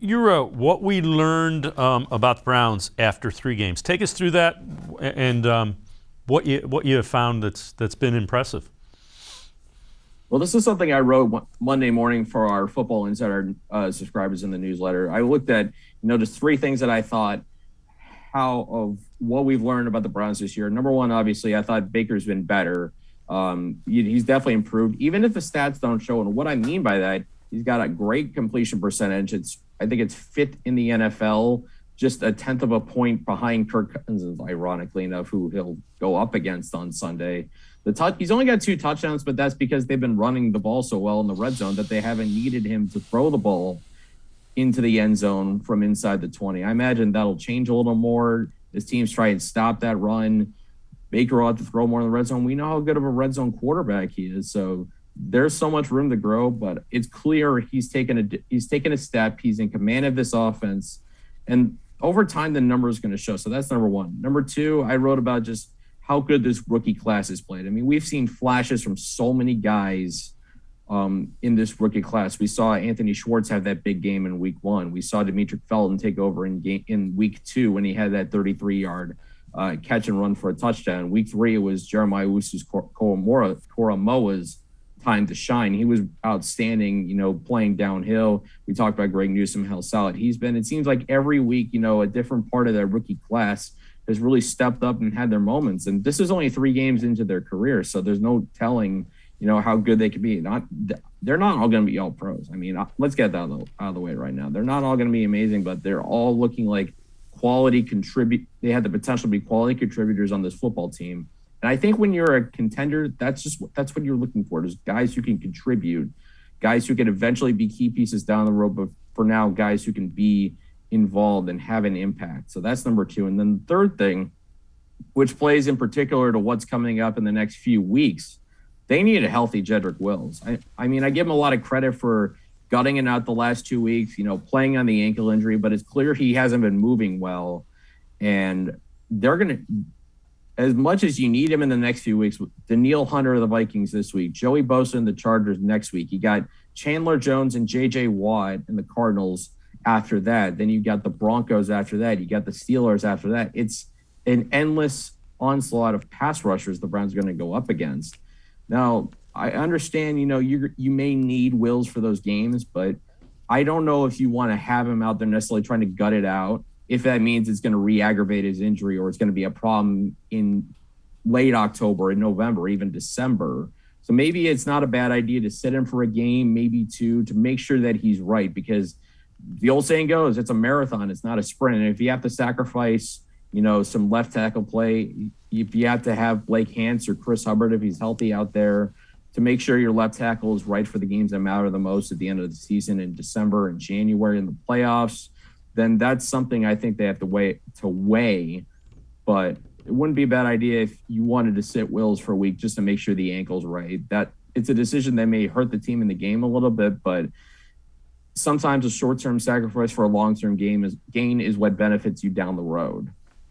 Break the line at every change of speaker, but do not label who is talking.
You wrote what we learned about the Browns after 3 games. Take us through that and what you have found that's been impressive.
Well, this is something I wrote Monday morning for our Football Insider subscribers in the newsletter. I looked at, just 3 things that I thought how of what we've learned about the Browns this year. Number one, obviously, I thought Baker's been better. He's definitely improved, even if the stats don't show. And what I mean by that, he's got a great completion percentage. I think it's 5th in the NFL, just a 10th of a point behind Kirk Cousins, ironically enough, who he'll go up against on Sunday. He's only got 2 touchdowns, but that's because they've been running the ball so well in the red zone that they haven't needed him to throw the ball into the end zone from inside the 20. I imagine that'll change a little more as teams try and stop that run. Baker will have to throw more in the red zone. We know how good of a red zone quarterback he is, so there's so much room to grow. But it's clear he's taken a step. He's in command of this offense, and over time the number is going to show. So that's number one. Number two, I wrote about just how good this rookie class has played. I mean, we've seen flashes from so many guys in this rookie class. We saw Anthony Schwartz have that big game in week 1. We saw Demetric Felton take over in week 2 when he had that 33-yard catch and run for a touchdown. Week 3, it was Jeremiah Owusu-Koramoah's time to shine. He was outstanding, playing downhill. We talked about Greg Newsome, how solid he's been. It seems like every week, a different part of that rookie class has really stepped up and had their moments. And this is only 3 games into their career, so there's no telling how good they could be. They're not all going to be all pros. I mean, let's get that out of the way right now. They're not all going to be amazing, but they're all looking like quality They have the potential to be quality contributors on this football team. And I think when you're a contender, that's what you're looking for. Is guys who can contribute, guys who can eventually be key pieces down the road. But for now, guys who can be involved and have an impact. So that's number 2. And then the third thing, which plays in particular to what's coming up in the next few weeks, they need a healthy Jedrick Wills. I mean, I give him a lot of credit for gutting it out the last 2 weeks, playing on the ankle injury, but it's clear he hasn't been moving well. And they're going to, as much as you need him in the next few weeks, Danielle Hunter of the Vikings this week, Joey Bosa and the Chargers next week. You got Chandler Jones and J.J. Watt and the Cardinals after that. Then you got the Broncos after that. You got the Steelers after that. It's an endless onslaught of pass rushers the Browns are going to go up against. Now, I understand, you may need Wills for those games, but I don't know if you want to have him out there necessarily trying to gut it out, if that means it's going to re-aggravate his injury or it's going to be a problem in late October, in November, even December. So maybe it's not a bad idea to sit him for a game, maybe 2, to make sure that he's right, because the old saying goes, it's a marathon, it's not a sprint. And if you have to sacrifice, some left tackle play, if you have to have Blake Hance or Chris Hubbard, if he's healthy out there, to make sure your left tackle is right for the games that matter the most at the end of the season in December and January in the playoffs, then that's something I think they have to weigh. But it wouldn't be a bad idea if you wanted to sit Wills for a week just to make sure the ankle's right. That it's a decision that may hurt the team in the game a little bit, but sometimes a short-term sacrifice for a long-term gain is what benefits you down the road.